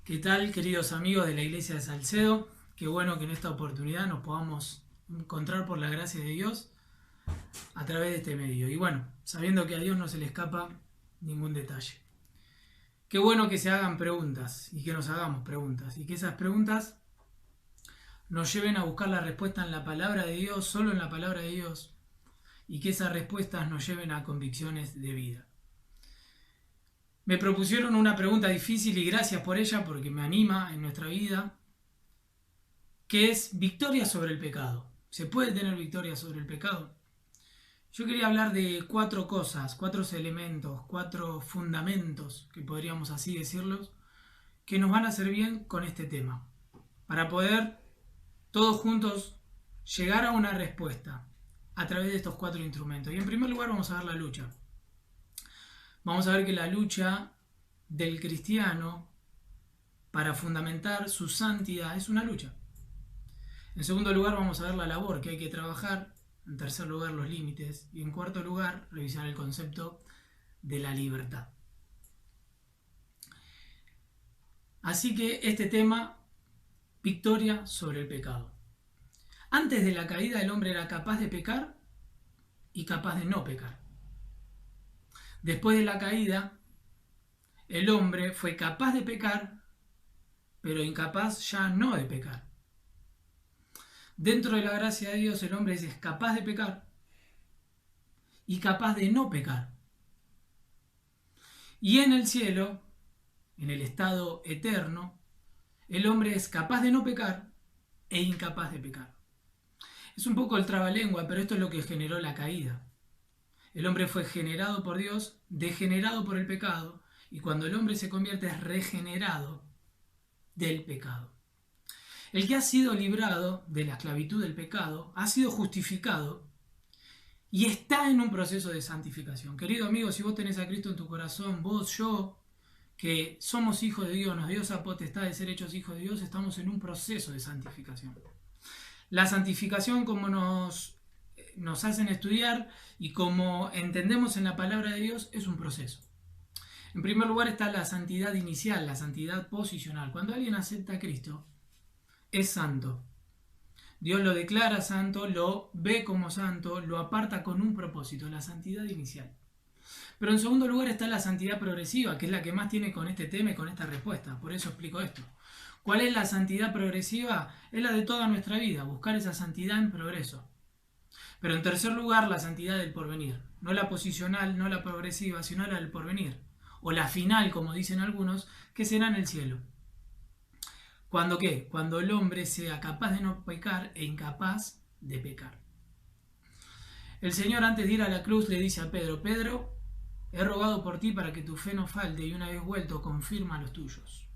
¿Qué tal, queridos amigos de la Iglesia de Salcedo? Qué bueno que en esta oportunidad nos podamos encontrar por la gracia de Dios a través de este medio. Y bueno, sabiendo que a Dios no se le escapa ningún detalle. Qué bueno que se hagan preguntas y que nos hagamos preguntas y que esas preguntas nos lleven a buscar la respuesta en la palabra de Dios, solo en la palabra de Dios, y que esas respuestas nos lleven a convicciones de vida. Me propusieron una pregunta difícil y gracias por ella porque me anima en nuestra vida, que es victoria sobre el pecado. ¿Se puede tener victoria sobre el pecado? Yo quería hablar de 4 cosas, 4 elementos, 4 fundamentos, que podríamos así decirlos, que nos van a hacer bien con este tema, para poder todos juntos llegar a una respuesta a través de estos 4 instrumentos. Y en primer lugar vamos a ver la lucha. Vamos a ver que la lucha del cristiano para fundamentar su santidad es una lucha. En segundo lugar vamos a ver la labor que hay que trabajar. En tercer lugar los límites. Y en cuarto lugar revisar el concepto de la libertad. Así que este tema, victoria sobre el pecado. Antes de la caída el hombre era capaz de pecar y capaz de no pecar. Después de la caída, el hombre fue capaz de pecar, pero incapaz ya no de pecar. Dentro de la gracia de Dios, el hombre es capaz de pecar y capaz de no pecar. Y en el cielo, en el estado eterno, el hombre es capaz de no pecar e incapaz de pecar. Es un poco el trabalengua, pero esto es lo que generó la caída. El hombre fue generado por Dios, degenerado por el pecado, y cuando el hombre se convierte es regenerado del pecado. El que ha sido librado de la esclavitud del pecado ha sido justificado y está en un proceso de santificación. Querido amigo, si vos tenés a Cristo en tu corazón, vos, yo, que somos hijos de Dios, nos dio esa potestad de ser hechos hijos de Dios, estamos en un proceso de santificación. La santificación, como nos hacen estudiar y como entendemos en la palabra de Dios, es un proceso. En primer lugar está la santidad inicial, la santidad posicional. Cuando alguien acepta a Cristo, es santo. Dios lo declara santo, lo ve como santo, lo aparta con un propósito, la santidad inicial. Pero en segundo lugar está la santidad progresiva, que es la que más tiene con este tema y con esta respuesta. Por eso explico esto. ¿Cuál es la santidad progresiva? Es la de toda nuestra vida, buscar esa santidad en progreso. Pero en tercer lugar, la santidad del porvenir. No la posicional, no la progresiva, sino la del porvenir. O la final, como dicen algunos, que será en el cielo. ¿Cuándo qué? Cuando el hombre sea capaz de no pecar e incapaz de pecar. El Señor antes de ir a la cruz le dice a Pedro, Pedro, he rogado por ti para que tu fe no falte y una vez vuelto confirma los tuyos.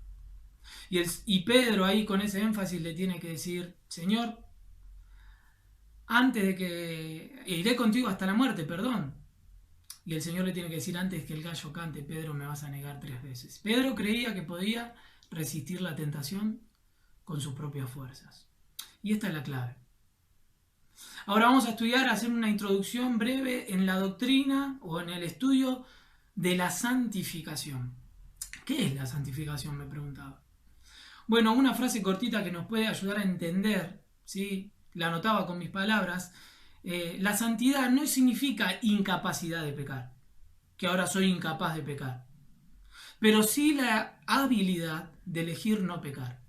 Y Pedro ahí con ese énfasis le tiene que decir, Señor, antes de que iré contigo hasta la muerte, perdón. Y el Señor le tiene que decir, antes que el gallo cante, Pedro, me vas a negar 3 veces. Pedro creía que podía resistir la tentación con sus propias fuerzas. Y esta es la clave. Ahora vamos a estudiar, a hacer una introducción breve en la doctrina o en el estudio de la santificación. ¿Qué es la santificación? Me preguntaba. Bueno, una frase cortita que nos puede ayudar a entender, ¿sí? La anotaba con mis palabras. La santidad no significa incapacidad de pecar, que ahora soy incapaz de pecar, pero sí la habilidad de elegir no pecar.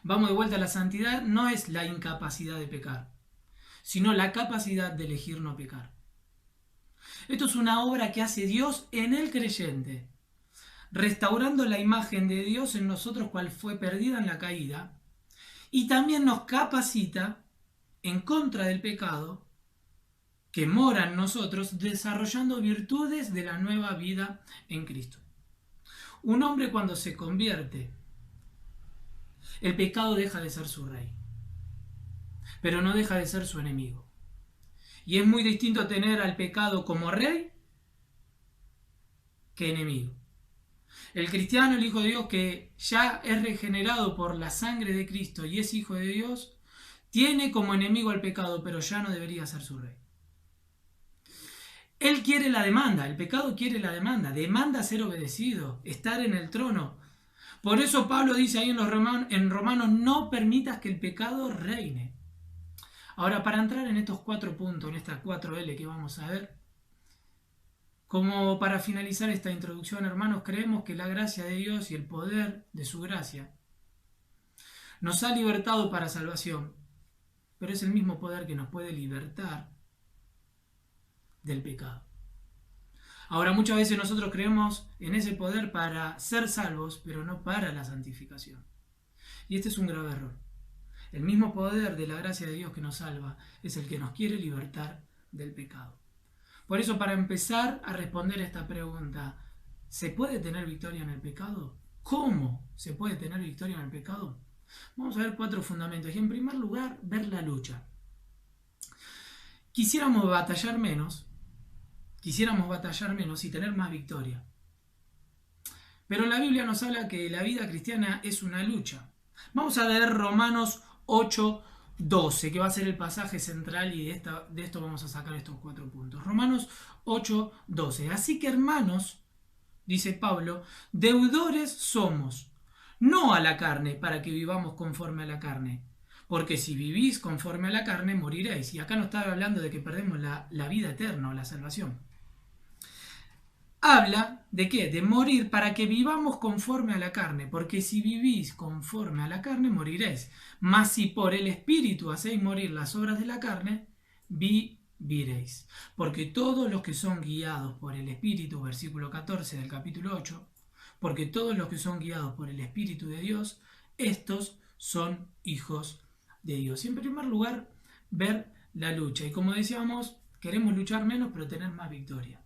Vamos de vuelta, la santidad no es la incapacidad de pecar, sino la capacidad de elegir no pecar. Esto es una obra que hace Dios en el creyente, restaurando la imagen de Dios en nosotros cual fue perdida en la caída, y también nos capacita en contra del pecado que mora en nosotros, desarrollando virtudes de la nueva vida en Cristo. Un hombre cuando se convierte, el pecado deja de ser su rey, pero no deja de ser su enemigo. Y es muy distinto tener al pecado como rey que enemigo. El cristiano, el Hijo de Dios, que ya es regenerado por la sangre de Cristo y es Hijo de Dios, tiene como enemigo al pecado, pero ya no debería ser su rey. Él quiere la demanda, el pecado quiere la demanda, demanda ser obedecido, estar en el trono. Por eso Pablo dice ahí en Romanos, no permitas que el pecado reine. Ahora, para entrar en estos 4 puntos, en estas 4L que vamos a ver, como para finalizar esta introducción, hermanos, creemos que la gracia de Dios y el poder de su gracia nos ha libertado para salvación, pero es el mismo poder que nos puede libertar del pecado. Ahora, muchas veces nosotros creemos en ese poder para ser salvos, pero no para la santificación. Y este es un grave error. El mismo poder de la gracia de Dios que nos salva es el que nos quiere libertar del pecado. Por eso, para empezar a responder esta pregunta, ¿se puede tener victoria en el pecado? ¿Cómo se puede tener victoria en el pecado? Vamos a ver 4 fundamentos. Y en primer lugar, ver la lucha. Quisiéramos batallar menos y tener más victoria. Pero la Biblia nos habla que la vida cristiana es una lucha. Vamos a leer Romanos 8:12, que va a ser el pasaje central, y de esto vamos a sacar estos 4 puntos. Romanos 8:12. Así que, hermanos, dice Pablo, deudores somos, no a la carne, para que vivamos conforme a la carne. Porque si vivís conforme a la carne, moriréis. Y acá no está hablando de que perdemos la vida eterna o la salvación. Habla de qué? De morir para que vivamos conforme a la carne, porque si vivís conforme a la carne, moriréis. Mas si por el Espíritu hacéis morir las obras de la carne, viviréis. Porque todos los que son guiados por el Espíritu, versículo 14 del capítulo 8, porque todos los que son guiados por el Espíritu de Dios, estos son hijos de Dios. Y en primer lugar, ver la lucha. Y como decíamos, queremos luchar menos, pero tener más victoria.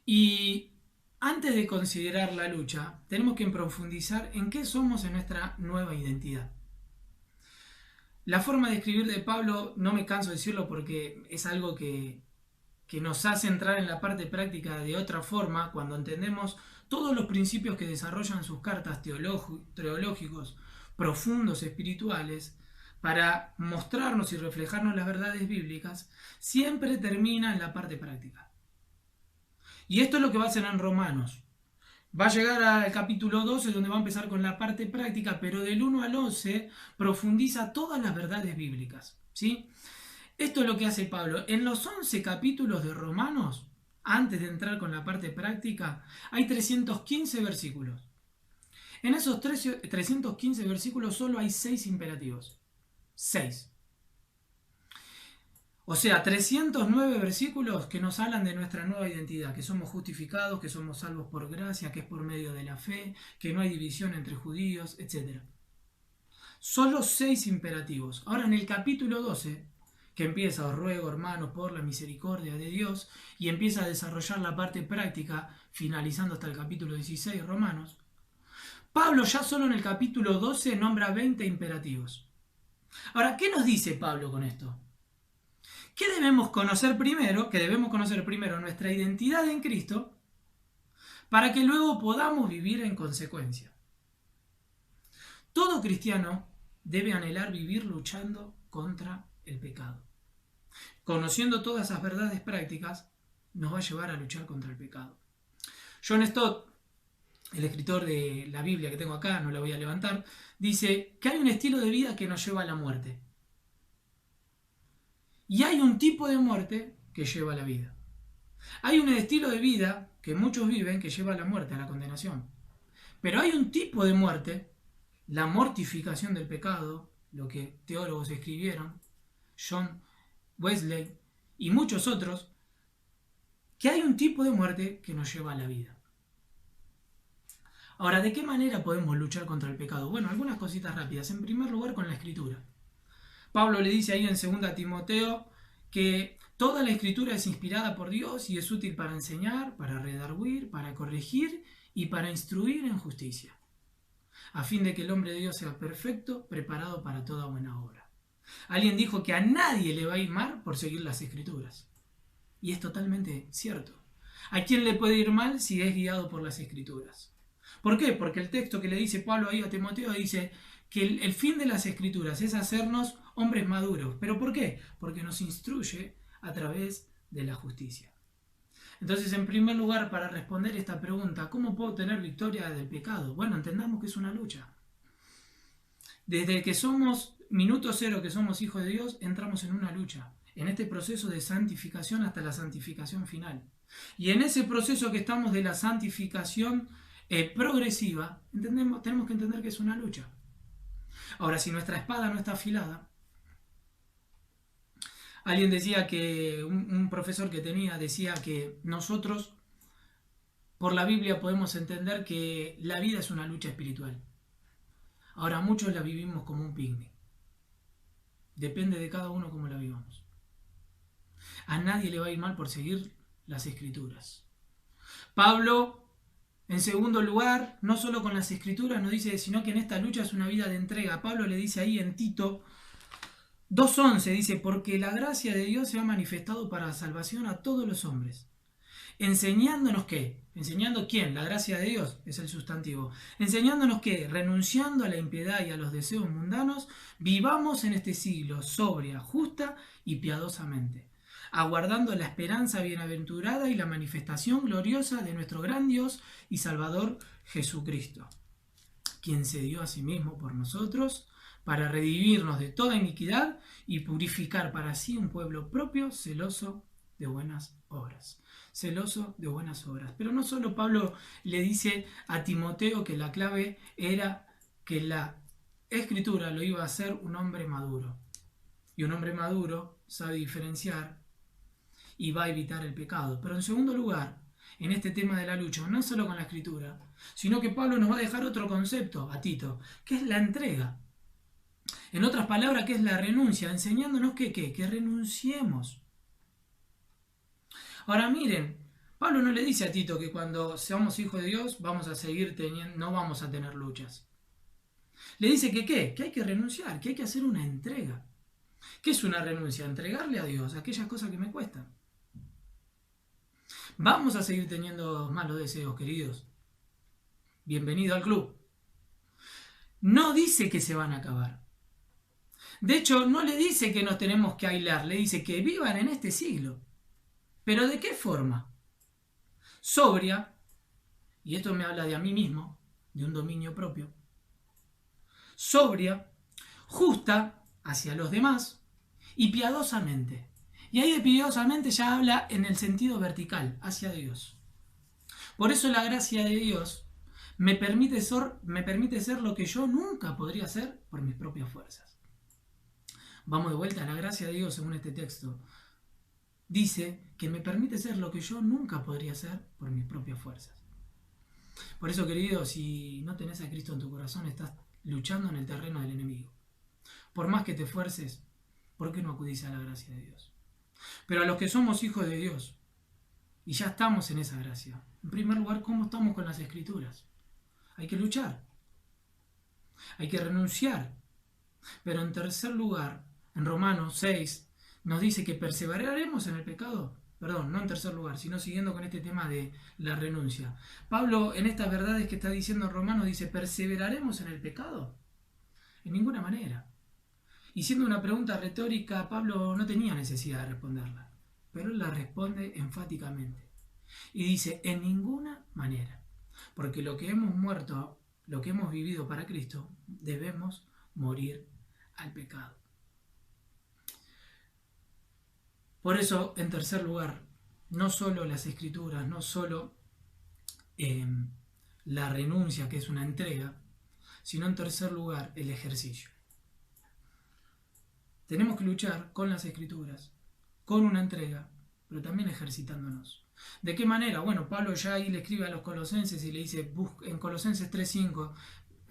Y antes de considerar la lucha, tenemos que profundizar en qué somos en nuestra nueva identidad. La forma de escribir de Pablo, no me canso de decirlo porque es algo que nos hace entrar en la parte práctica de otra forma cuando entendemos todos los principios que desarrollan sus cartas teológicos profundos, espirituales, para mostrarnos y reflejarnos las verdades bíblicas, siempre termina en la parte práctica. Y esto es lo que va a hacer en Romanos. Va a llegar al capítulo 12, donde va a empezar con la parte práctica, pero del 1 al 11 profundiza todas las verdades bíblicas, ¿sí? Esto es lo que hace Pablo. En los 11 capítulos de Romanos, antes de entrar con la parte práctica, hay 315 versículos. En esos 315 versículos solo hay 6 imperativos. 6. O sea, 309 versículos que nos hablan de nuestra nueva identidad, que somos justificados, que somos salvos por gracia, que es por medio de la fe, que no hay división entre judíos, etc. Solo 6 imperativos. Ahora en el capítulo 12, que empieza, os ruego, hermanos, por la misericordia de Dios, y empieza a desarrollar la parte práctica, finalizando hasta el capítulo 16, Romanos, Pablo ya solo en el capítulo 12 nombra 20 imperativos. Ahora, ¿qué nos dice Pablo con esto? ¿Qué debemos conocer primero? Que debemos conocer primero nuestra identidad en Cristo para que luego podamos vivir en consecuencia. Todo cristiano debe anhelar vivir luchando contra el pecado. Conociendo todas esas verdades prácticas, nos va a llevar a luchar contra el pecado. John Stott, el escritor de la Biblia que tengo acá, no la voy a levantar, dice que hay un estilo de vida que nos lleva a la muerte. Y hay un tipo de muerte que lleva a la vida. Hay un estilo de vida que muchos viven que lleva a la muerte, a la condenación. Pero hay un tipo de muerte, la mortificación del pecado, lo que teólogos escribieron, John Wesley y muchos otros, que hay un tipo de muerte que nos lleva a la vida. Ahora, ¿de qué manera podemos luchar contra el pecado? Bueno, algunas cositas rápidas. En primer lugar, con la Escritura. Pablo le dice ahí en 2 Timoteo que toda la Escritura es inspirada por Dios y es útil para enseñar, para redarguir, para corregir y para instruir en justicia, a fin de que el hombre de Dios sea perfecto, preparado para toda buena obra. Alguien dijo que a nadie le va a ir mal por seguir las Escrituras. Y es totalmente cierto. ¿A quién le puede ir mal si es guiado por las Escrituras? ¿Por qué? Porque el texto que le dice Pablo ahí a Timoteo dice que el fin de las Escrituras es hacernos hombres maduros. ¿Pero por qué? Porque nos instruye a través de la justicia. Entonces, en primer lugar, para responder esta pregunta, ¿cómo puedo tener victoria del pecado? Bueno, entendamos que es una lucha. Desde que somos minuto cero, que somos hijos de Dios, entramos en una lucha, en este proceso de santificación hasta la santificación final. Y en ese proceso que estamos de la santificación progresiva, tenemos que entender que es una lucha. Ahora, si nuestra espada no está afilada, alguien decía que, un profesor que tenía, decía que nosotros, por la Biblia, podemos entender que la vida es una lucha espiritual. Ahora, muchos la vivimos como un picnic. Depende de cada uno cómo la vivamos. A nadie le va a ir mal por seguir las Escrituras. Pablo, en segundo lugar, no solo con las Escrituras nos dice, sino que en esta lucha es una vida de entrega. Pablo le dice ahí en Tito 2:11, dice, porque la gracia de Dios se ha manifestado para salvación a todos los hombres. Enseñándonos qué, enseñando quién, la gracia de Dios es el sustantivo, enseñándonos que, renunciando a la impiedad y a los deseos mundanos, vivamos en este siglo sobria, justa y piadosamente, aguardando la esperanza bienaventurada y la manifestación gloriosa de nuestro gran Dios y Salvador Jesucristo, quien se dio a sí mismo por nosotros para redimirnos de toda iniquidad y purificar para sí un pueblo propio, celoso de buenas obras. Celoso de buenas obras. Pero no solo Pablo le dice a Timoteo que la clave era que la Escritura lo iba a hacer un hombre maduro. Y un hombre maduro sabe diferenciar y va a evitar el pecado. Pero en segundo lugar, en este tema de la lucha, no solo con la Escritura, sino que Pablo nos va a dejar otro concepto a Tito, que es la entrega. En otras palabras, que es la renuncia, enseñándonos que renunciemos. Ahora miren, Pablo no le dice a Tito que cuando seamos hijos de Dios vamos a seguir teniendo, no vamos a tener luchas. Le dice que ¿qué? Que hay que renunciar, que hay que hacer una entrega. ¿Qué es una renuncia? Entregarle a Dios aquellas cosas que me cuestan. Vamos a seguir teniendo malos deseos, queridos. Bienvenido al club. No dice que se van a acabar. De hecho, no le dice que nos tenemos que aislar, le dice que vivan en este siglo. ¿Pero de qué forma? Sobria, y esto me habla de a mí mismo, de un dominio propio. Sobria, justa hacia los demás y piadosamente. Y ahí de piadosamente ya habla en el sentido vertical, hacia Dios. Por eso la gracia de Dios me permite ser lo que yo nunca podría hacer por mis propias fuerzas. Vamos de vuelta a la gracia de Dios según este texto. Dice que me permite ser lo que yo nunca podría hacer por mis propias fuerzas. Por eso, querido, si no tenés a Cristo en tu corazón, estás luchando en el terreno del enemigo. Por más que te esfuerces, ¿por qué no acudís a la gracia de Dios? Pero a los que somos hijos de Dios, y ya estamos en esa gracia, en primer lugar, ¿cómo estamos con las Escrituras? Hay que luchar. Hay que renunciar. Pero en tercer lugar, en Romanos 6, nos dice que perseveraremos en el pecado. Perdón, no en tercer lugar, sino siguiendo con este tema de la renuncia. Pablo, en estas verdades que está diciendo en Romanos, dice, ¿perseveraremos en el pecado? En ninguna manera. Y siendo una pregunta retórica, Pablo no tenía necesidad de responderla, pero él la responde enfáticamente. Y dice, en ninguna manera. Porque lo que hemos muerto, lo que hemos vivido para Cristo, debemos morir al pecado. Por eso, en tercer lugar, no solo las Escrituras, no solo la renuncia, que es una entrega, sino en tercer lugar, el ejercicio. Tenemos que luchar con las Escrituras, con una entrega, pero también ejercitándonos. ¿De qué manera? Bueno, Pablo ya ahí le escribe a los colosenses y le dice, en Colosenses 3:5,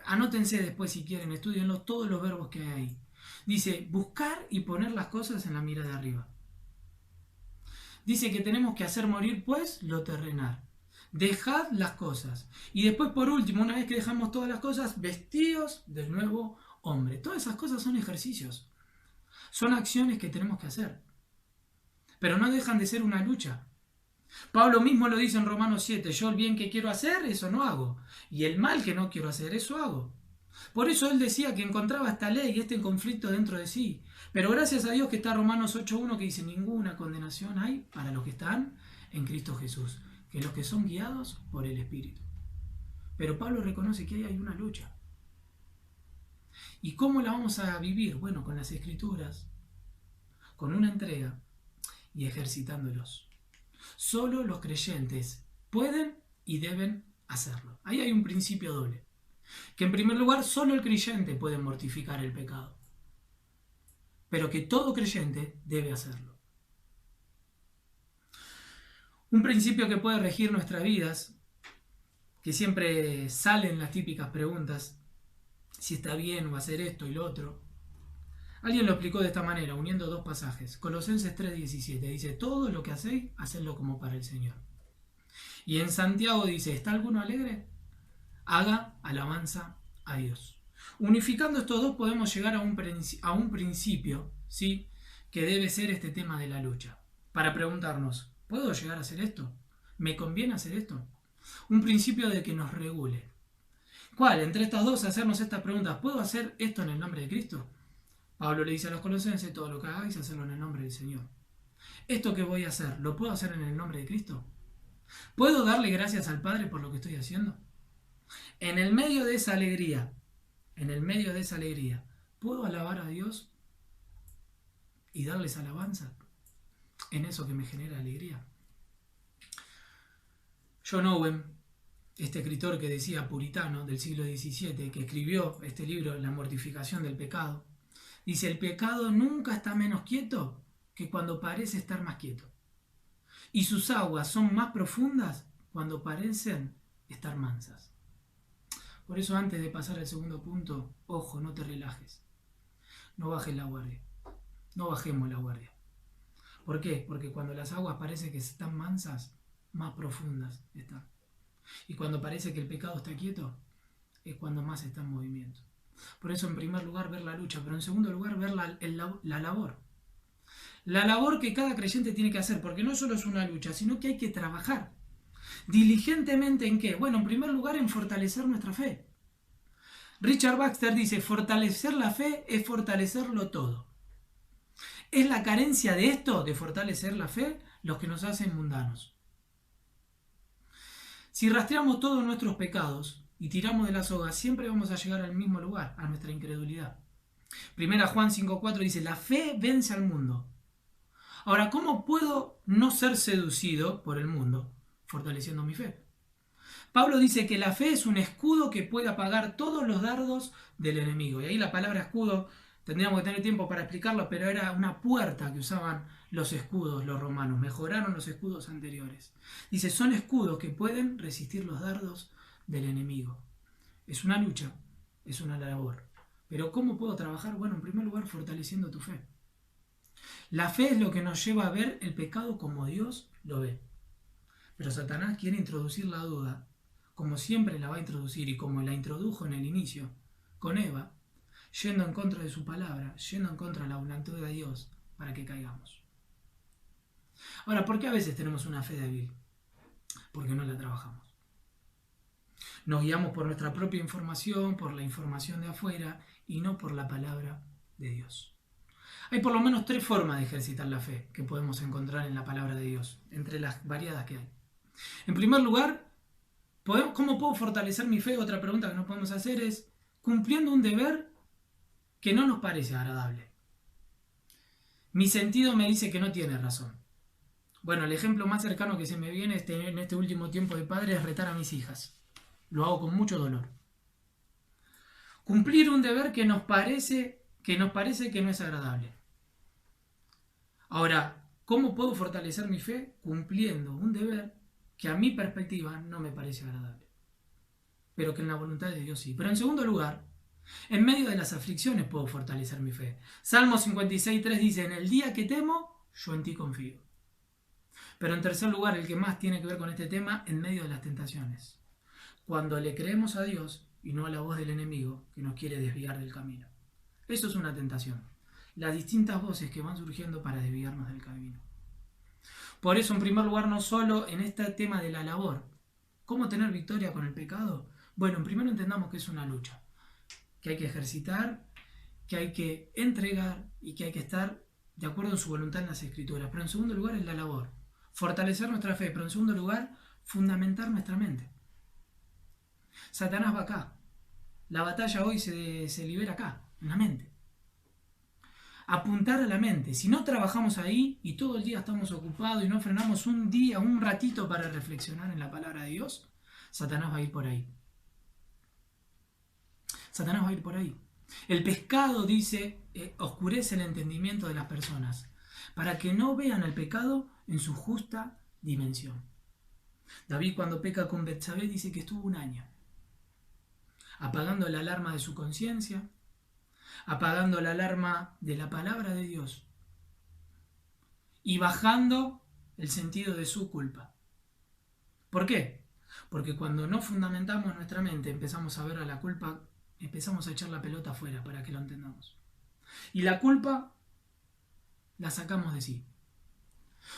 anótense después si quieren, estudienlo todos los verbos que hay ahí. Dice, buscar y poner las cosas en la mira de arriba. Dice que tenemos que hacer morir pues lo terrenal. Dejad las cosas. Y después por último, una vez que dejamos todas las cosas, vestidos del nuevo hombre. Todas esas cosas son ejercicios. Son acciones que tenemos que hacer. Pero no dejan de ser una lucha. Pablo mismo lo dice en Romanos 7. Yo el bien que quiero hacer, eso no hago. Y el mal que no quiero hacer, eso hago. Por eso él decía que encontraba esta ley y este conflicto dentro de sí. Pero gracias a Dios que está Romanos 8:1 que dice, ninguna condenación hay para los que están en Cristo Jesús, que los que son guiados por el Espíritu. Pero Pablo reconoce que ahí hay una lucha. ¿Y cómo la vamos a vivir? Bueno, con las Escrituras, con una entrega y ejercitándolos. Solo los creyentes pueden y deben hacerlo. Ahí hay un principio doble. Que en primer lugar, solo el creyente puede mortificar el pecado. Pero que todo creyente debe hacerlo. Un principio que puede regir nuestras vidas, que siempre salen las típicas preguntas, si está bien o hacer esto y lo otro. Alguien lo explicó de esta manera, uniendo dos pasajes. Colosenses 3:17 dice, todo lo que hacéis, hacedlo como para el Señor. Y en Santiago dice, ¿está alguno alegre? Haga alabanza a Dios. Unificando estos dos podemos llegar a un principio, ¿sí?, que debe ser este tema de la lucha. Para preguntarnos, ¿puedo llegar a hacer esto? ¿Me conviene hacer esto? Un principio de que nos regule. ¿Cuál? Entre estas dos, hacernos estas preguntas. ¿Puedo hacer esto en el nombre de Cristo? Pablo le dice a los colosenses, todo lo que hagáis, hacerlo en el nombre del Señor. ¿Esto que voy a hacer, lo puedo hacer en el nombre de Cristo? ¿Puedo darle gracias al Padre por lo que estoy haciendo? En el medio de esa alegría, ¿puedo alabar a Dios y darles alabanza en eso que me genera alegría? John Owen, este escritor que decía puritano del siglo XVII, que escribió este libro, La mortificación del pecado, dice, el pecado nunca está menos quieto que cuando parece estar más quieto. Y sus aguas son más profundas cuando parecen estar mansas. Por eso antes de pasar al segundo punto, ojo, no te relajes. No bajes la guardia. No bajemos la guardia. ¿Por qué? Porque cuando las aguas parecen que están mansas, más profundas están. Y cuando parece que el pecado está quieto, es cuando más está en movimiento. Por eso en primer lugar ver la lucha, pero en segundo lugar ver la labor. La labor que cada creyente tiene que hacer, porque no solo es una lucha, sino que hay que trabajar. ¿Diligentemente en qué? Bueno, en primer lugar en fortalecer nuestra fe. Richard Baxter dice, fortalecer la fe es fortalecerlo todo. Es la carencia de esto, de fortalecer la fe, los que nos hacen mundanos. Si rastreamos todos nuestros pecados y tiramos de la soga, siempre vamos a llegar al mismo lugar, a nuestra incredulidad. Primera Juan 5:4 dice, la fe vence al mundo. Ahora, ¿cómo puedo no ser seducido por el mundo? Fortaleciendo mi fe. Pablo dice que la fe es un escudo que puede apagar todos los dardos del enemigo. Y ahí la palabra escudo, tendríamos que tener tiempo para explicarlo, pero era una puerta que usaban los escudos, los romanos. Mejoraron los escudos anteriores. Dice, son escudos que pueden resistir los dardos del enemigo. Es una lucha, es una labor. Pero ¿cómo puedo trabajar? Bueno, en primer lugar, fortaleciendo tu fe. La fe es lo que nos lleva a ver el pecado como Dios lo ve. Pero Satanás quiere introducir la duda, como siempre la va a introducir y como la introdujo en el inicio con Eva, yendo en contra de su palabra, yendo en contra de la voluntad de Dios para que caigamos. Ahora, ¿por qué a veces tenemos una fe débil? Porque no la trabajamos. Nos guiamos por nuestra propia información, por la información de afuera y no por la palabra de Dios. Hay por lo menos 3 formas de ejercitar la fe que podemos encontrar en la palabra de Dios, entre las variadas que hay. En primer lugar, ¿cómo puedo fortalecer mi fe? Otra pregunta que nos podemos hacer es, cumpliendo un deber que no nos parece agradable. Mi sentido me dice que no tiene razón. Bueno, el ejemplo más cercano que se me viene en este último tiempo de padre es retar a mis hijas. Lo hago con mucho dolor. Cumplir un deber que nos parece que no es agradable. Ahora, ¿cómo puedo fortalecer mi fe? Cumpliendo un deber que a mi perspectiva no me parece agradable, pero que en la voluntad de Dios sí. Pero en segundo lugar, en medio de las aflicciones puedo fortalecer mi fe. Salmo 56:3 dice, en el día que temo, yo en ti confío. Pero en tercer lugar, el que más tiene que ver con este tema, en medio de las tentaciones. Cuando le creemos a Dios y no a la voz del enemigo que nos quiere desviar del camino. Eso es una tentación. Las distintas voces que van surgiendo para desviarnos del camino. Por eso, en primer lugar, no solo en este tema de la labor. ¿Cómo tener victoria con el pecado? Bueno, en primero entendamos que es una lucha. Que hay que ejercitar, que hay que entregar y que hay que estar de acuerdo en su voluntad en las Escrituras. Pero en segundo lugar es la labor. fortalecer nuestra fe, pero en segundo lugar, fundamentar nuestra mente. Satanás va acá. La batalla hoy se libera acá, en la mente. Apuntar a la mente. Si no trabajamos ahí y todo el día estamos ocupados y no frenamos un día, un ratito para reflexionar en la palabra de Dios, Satanás va a ir por ahí. Satanás va a ir por ahí. El pecado, dice, oscurece el entendimiento de las personas para que no vean el pecado en su justa dimensión. David, cuando peca con Betsabé, dice que estuvo un año apagando la alarma de su conciencia, apagando la alarma de la palabra de Dios y bajando el sentido de su culpa. ¿Por qué? Porque cuando no fundamentamos nuestra mente, empezamos a ver a la culpa, empezamos a echar la pelota afuera para que lo entendamos. Y la culpa la sacamos de sí.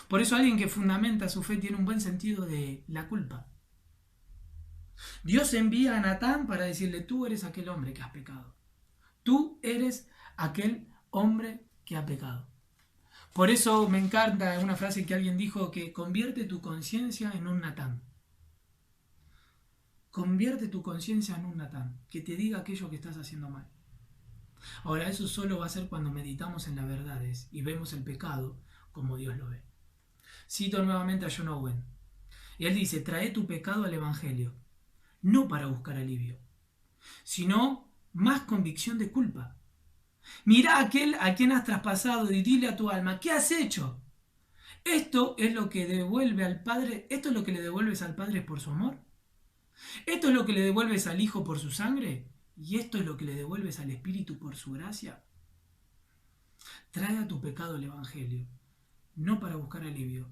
Por eso alguien que fundamenta su fe tiene un buen sentido de la culpa. Dios envía a Natán para decirle: tú eres aquel hombre que has pecado. Tú eres aquel hombre que ha pecado. Por eso me encanta una frase que alguien dijo, que convierte tu conciencia en un Natán. Convierte tu conciencia en un Natán, que te diga aquello que estás haciendo mal. Ahora, eso solo va a ser cuando meditamos en las verdades y vemos el pecado como Dios lo ve. Cito nuevamente a John Owen. Y él dice: trae tu pecado al Evangelio, no para buscar alivio, sino más convicción de culpa. Mirá a aquel a quien has traspasado y dile a tu alma: ¿qué has hecho? Esto es lo que devuelve al Padre, esto es lo que le devuelves al Padre por su amor. Esto es lo que le devuelves al Hijo por su sangre. Y esto es lo que le devuelves al Espíritu por su gracia. Trae a tu pecado el Evangelio, no para buscar alivio,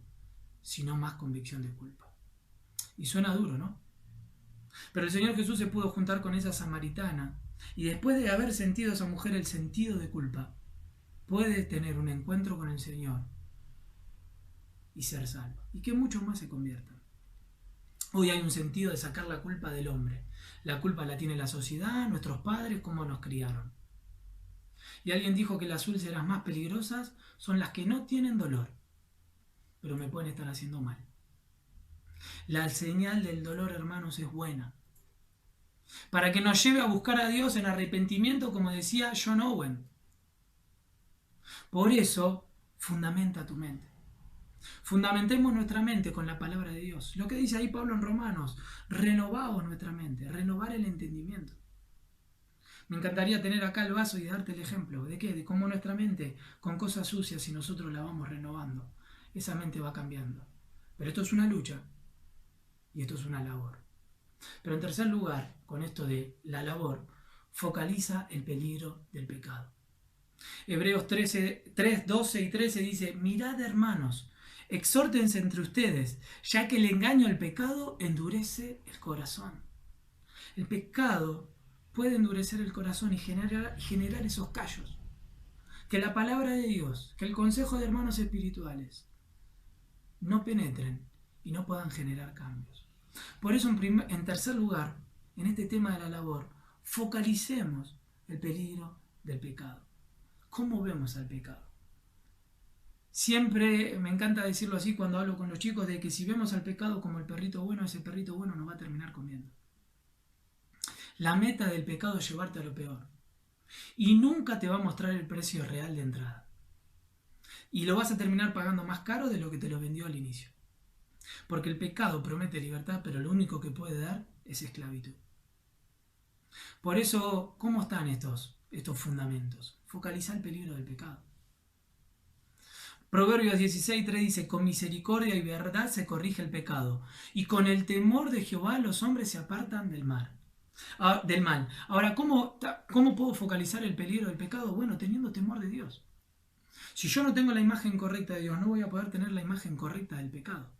sino más convicción de culpa. Y suena duro, ¿no? Pero el Señor Jesús se pudo juntar con esa samaritana, y después de haber sentido a esa mujer el sentido de culpa, puede tener un encuentro con el Señor y ser salvo. Y que muchos más se conviertan. Hoy hay un sentido de sacar la culpa del hombre. La culpa la tiene la sociedad, nuestros padres, cómo nos criaron. Y alguien dijo que las úlceras más peligrosas son las que no tienen dolor, pero me pueden estar haciendo mal. La señal del dolor, hermanos, es buena, para que nos lleve a buscar a Dios en arrepentimiento, como decía John Owen. Por eso, fundamenta tu mente. Fundamentemos nuestra mente con la palabra de Dios. Lo que dice ahí Pablo en Romanos: renovaos nuestra mente, renovar el entendimiento. Me encantaría tener acá el vaso y darte el ejemplo. ¿De qué? De cómo nuestra mente, con cosas sucias, si nosotros la vamos renovando, esa mente va cambiando. Pero esto es una lucha y esto es una labor. Pero en tercer lugar, con esto de la labor, focaliza el peligro del pecado. Hebreos 3, 12 y 13 dice: mirad, hermanos, exhórtense entre ustedes, ya que el engaño al pecado endurece el corazón. El pecado puede endurecer el corazón y generar esos callos. Que la palabra de Dios, que el consejo de hermanos espirituales no penetren y no puedan generar cambios. Por eso, en tercer lugar, en este tema de la labor, focalicemos el peligro del pecado. ¿Cómo vemos al pecado? Siempre me encanta decirlo así cuando hablo con los chicos, de que si vemos al pecado como el perrito bueno, ese perrito bueno nos va a terminar comiendo. La meta del pecado es llevarte a lo peor. Y nunca te va a mostrar el precio real de entrada. Y lo vas a terminar pagando más caro de lo que te lo vendió al inicio. Porque el pecado promete libertad, pero lo único que puede dar es esclavitud. Por eso, ¿cómo están estos fundamentos? Focaliza el peligro del pecado. Proverbios 16:3 dice: con misericordia y verdad se corrige el pecado, y con el temor de Jehová los hombres se apartan del mal. Ahora, ¿cómo puedo focalizar el peligro del pecado? Bueno, teniendo temor de Dios. Si yo no tengo la imagen correcta de Dios, no voy a poder tener la imagen correcta del pecado.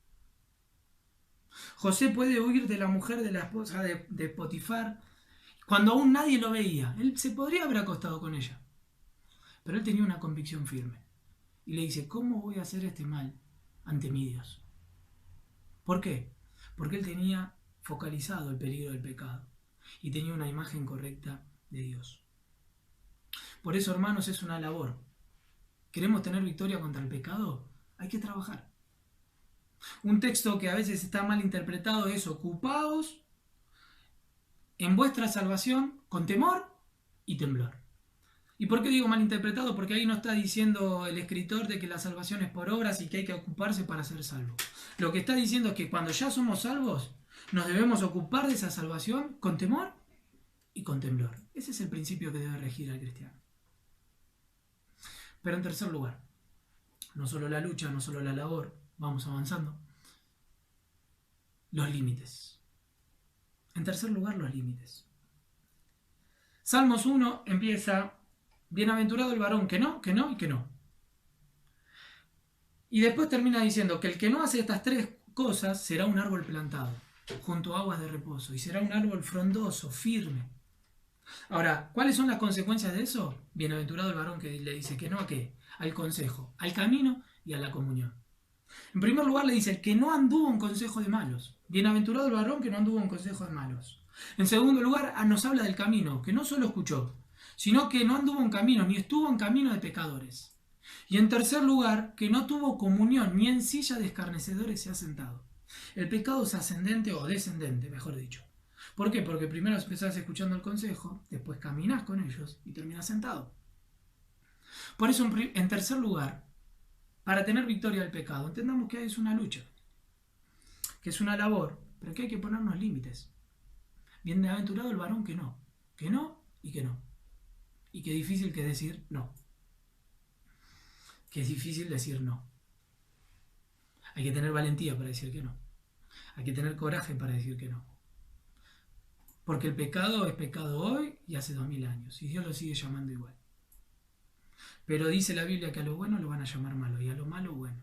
José puede huir de la mujer de la esposa de Potifar cuando aún nadie lo veía. Él se podría haber acostado con ella, pero él tenía una convicción firme. Y le dice: ¿cómo voy a hacer este mal ante mi Dios? ¿Por qué? Porque él tenía focalizado el peligro del pecado y tenía una imagen correcta de Dios. Por eso, hermanos, es una labor. ¿Queremos tener victoria contra el pecado? Hay que trabajar. Un texto que a veces está mal interpretado es: ocupaos en vuestra salvación con temor y temblor. ¿Y por qué digo mal interpretado? Porque ahí no está diciendo el escritor de que la salvación es por obras y que hay que ocuparse para ser salvo. Lo que está diciendo es que cuando ya somos salvos, nos debemos ocupar de esa salvación con temor y con temblor. Ese es el principio que debe regir al cristiano. Pero en tercer lugar, no solo la lucha, no solo la labor, vamos avanzando, los límites. En tercer lugar, los límites. Salmos 1 empieza: bienaventurado el varón que no, que no y que no. Y después termina diciendo que el que no hace estas tres cosas será un árbol plantado junto a aguas de reposo y será un árbol frondoso, firme. Ahora, ¿cuáles son las consecuencias de eso? Bienaventurado el varón que le dice que no a qué, al consejo, al camino y a la comunión. En primer lugar le dice: el que no anduvo en consejo de malos. Bienaventurado el varón que no anduvo en consejo de malos. En segundo lugar, nos habla del camino, que no solo escuchó, sino que no anduvo en camino, ni estuvo en camino de pecadores. Y en tercer lugar, que no tuvo comunión, ni en silla de escarnecedores se ha sentado. El pecado es ascendente o descendente, mejor dicho. ¿Por qué? Porque primero empezás escuchando el consejo, después caminás con ellos y terminás sentado. Por eso, en tercer lugar, para tener victoria del pecado, entendamos que es una lucha, que es una labor, pero que hay que ponernos límites. Bienaventurado el varón que no y que no. Y qué difícil que decir no. Que es difícil decir no. Hay que tener valentía para decir que no. Hay que tener coraje para decir que no. Porque el pecado es pecado hoy y hace 2000 años. Y Dios lo sigue llamando igual. Pero dice la Biblia que a lo bueno lo van a llamar malo y a lo malo bueno.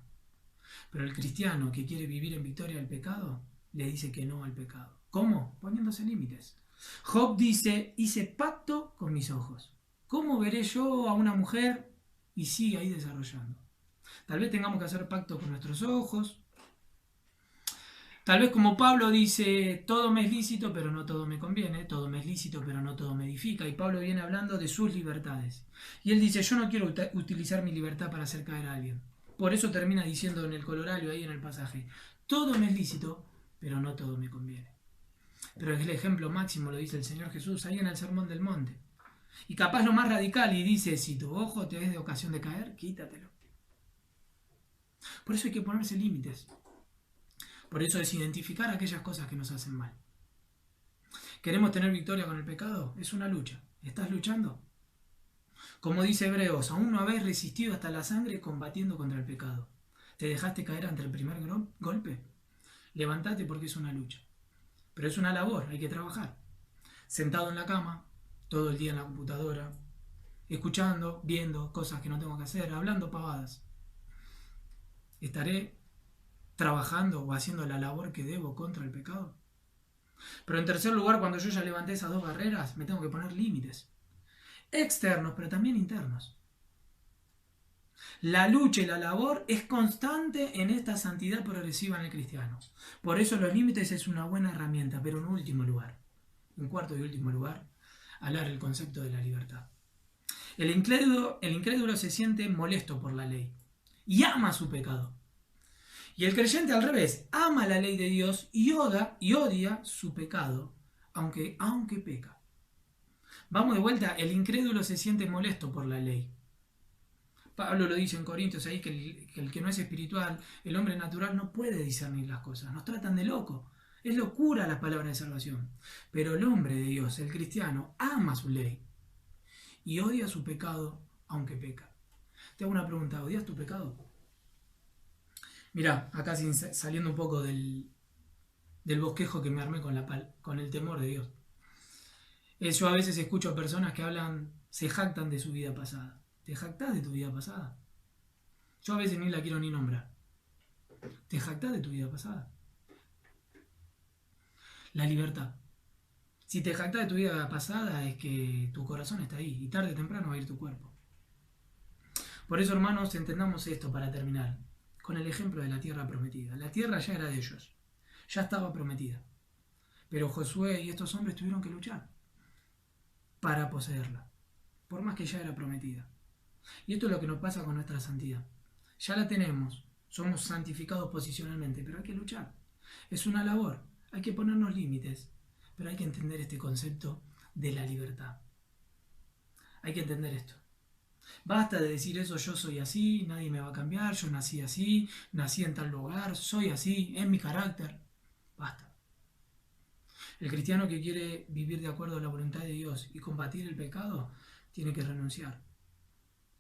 Pero el cristiano que quiere vivir en victoria del pecado, le dice que no al pecado. ¿Cómo? Poniéndose límites. Job dice: hice pacto con mis ojos. ¿Cómo veré yo a una mujer? Y sigue ahí desarrollando. Tal vez tengamos que hacer pacto con nuestros ojos. Tal vez como Pablo dice: todo me es lícito, pero no todo me conviene. Todo me es lícito, pero no todo me edifica. Y Pablo viene hablando de sus libertades. Y él dice: yo no quiero utilizar mi libertad para hacer caer a alguien. Por eso termina diciendo en el Corolario, ahí en el pasaje: todo me es lícito, pero no todo me conviene. Pero es el ejemplo máximo, lo dice el Señor Jesús ahí en el Sermón del Monte. Y capaz lo más radical, y dice: si tu ojo te es de ocasión de caer, quítatelo. Por eso hay que ponerse límites. Por eso es identificar aquellas cosas que nos hacen mal. ¿Queremos tener victoria con el pecado? Es una lucha. ¿Estás luchando? Como dice Hebreos: aún no habéis resistido hasta la sangre combatiendo contra el pecado. ¿Te dejaste caer ante el primer golpe? Levántate, porque es una lucha. Pero es una labor, hay que trabajar. Sentado en la cama, todo el día en la computadora, escuchando, viendo cosas que no tengo que hacer, hablando pavadas. ¿Estaré trabajando o haciendo la labor que debo contra el pecado? Pero en tercer lugar, cuando yo ya levanté esas dos barreras, me tengo que poner límites. Externos, pero también internos. La lucha y la labor es constante en esta santidad progresiva en el cristiano. Por eso los límites es una buena herramienta, pero en último lugar, en cuarto y último lugar, hablar el concepto de la libertad. El incrédulo se siente molesto por la ley y ama su pecado. Y el creyente al revés, ama la ley de Dios y odia su pecado, aunque peca. Vamos de vuelta: el incrédulo se siente molesto por la ley. Pablo lo dice en Corintios ahí, que el que no es espiritual, el hombre natural, no puede discernir las cosas. Nos tratan de loco. Es locura la palabra de salvación. Pero el hombre de Dios, el cristiano, ama su ley y odia su pecado, aunque peca. Te hago una pregunta: ¿odias tu pecado? Mirá, acá saliendo un poco del bosquejo que me armé con el temor de Dios. Yo a veces escucho a personas que se jactan de su vida pasada. ¿Te jactás de tu vida pasada? Yo a veces ni la quiero ni nombrar. ¿Te jactás de tu vida pasada? La libertad. Si te jactás de tu vida pasada, es que tu corazón está ahí y tarde o temprano va a ir tu cuerpo. Por eso, hermanos, entendamos esto para terminar, con el ejemplo de la tierra prometida. La tierra ya era de ellos, ya estaba prometida. Pero Josué y estos hombres tuvieron que luchar para poseerla, por más que ya era prometida. Y esto es lo que nos pasa con nuestra santidad. Ya la tenemos, somos santificados posicionalmente, pero hay que luchar. Es una labor, hay que ponernos límites, pero hay que entender este concepto de la libertad. Hay que entender esto. Basta de decir eso, yo soy así, nadie me va a cambiar, yo nací así, nací en tal lugar, soy así, es mi carácter. Basta. El cristiano que quiere vivir de acuerdo a la voluntad de Dios y combatir el pecado, tiene que renunciar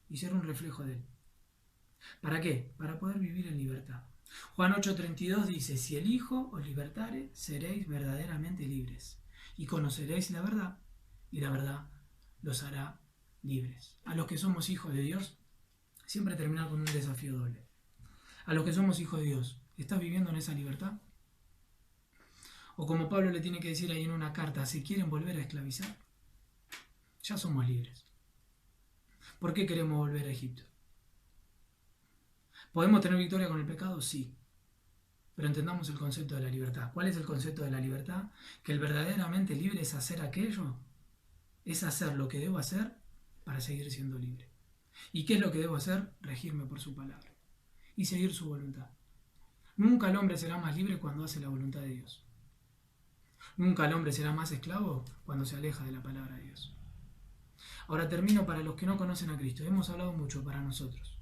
y ser un reflejo de él. ¿Para qué? Para poder vivir en libertad. Juan 8:32 dice, si el Hijo os libertare, seréis verdaderamente libres, y conoceréis la verdad, y la verdad los hará libres. A los que somos hijos de Dios, siempre terminar con un desafío doble. A los que somos hijos de Dios, ¿estás viviendo en esa libertad? O como Pablo le tiene que decir ahí en una carta, ¿se quieren volver a esclavizar? Ya somos libres. ¿Por qué queremos volver a Egipto? ¿Podemos tener victoria con el pecado? Sí. Pero entendamos el concepto de la libertad. ¿Cuál es el concepto de la libertad? Que el verdaderamente libre es hacer aquello, es hacer lo que debo hacer para seguir siendo libre. ¿Y qué es lo que debo hacer? Regirme por su palabra y seguir su voluntad. Nunca el hombre será más libre cuando hace la voluntad de Dios. Nunca el hombre será más esclavo cuando se aleja de la palabra de Dios. Ahora termino para los que no conocen a Cristo. Hemos hablado mucho para nosotros,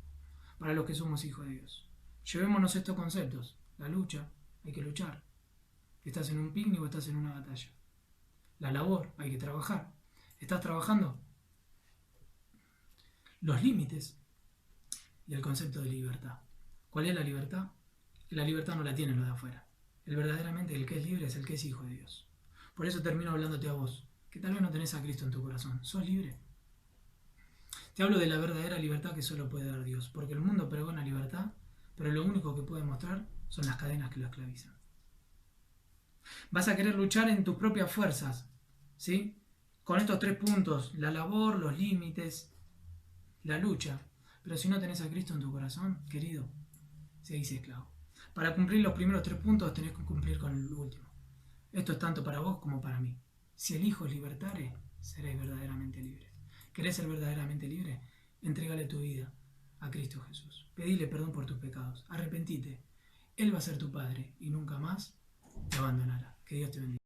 para los que somos hijos de Dios. Llevémonos estos conceptos. La lucha, hay que luchar. ¿Estás en un picnic o estás en una batalla? La labor, hay que trabajar. ¿Estás trabajando? Los límites y el concepto de libertad. ¿Cuál es la libertad? La libertad no la tienen los de afuera. Verdaderamente el que es libre es el que es hijo de Dios. Por eso termino hablándote a vos, que tal vez no tenés a Cristo en tu corazón. ¿Sos libre? Te hablo de la verdadera libertad que solo puede dar Dios, porque el mundo pregona libertad, pero lo único que puede mostrar son las cadenas que lo esclavizan. Vas a querer luchar en tus propias fuerzas, ¿sí? Con estos 3 puntos, la labor, los límites, la lucha. Pero si no tenés a Cristo en tu corazón, querido, seguís esclavo. Para cumplir los primeros 3 puntos tenés que cumplir con el último. Esto es tanto para vos como para mí. Si el Hijo os libertare, seréis verdaderamente libres. ¿Querés ser verdaderamente libre? Entrégale tu vida a Cristo Jesús. Pedile perdón por tus pecados. Arrepentite. Él va a ser tu Padre y nunca más te abandonará. Que Dios te bendiga.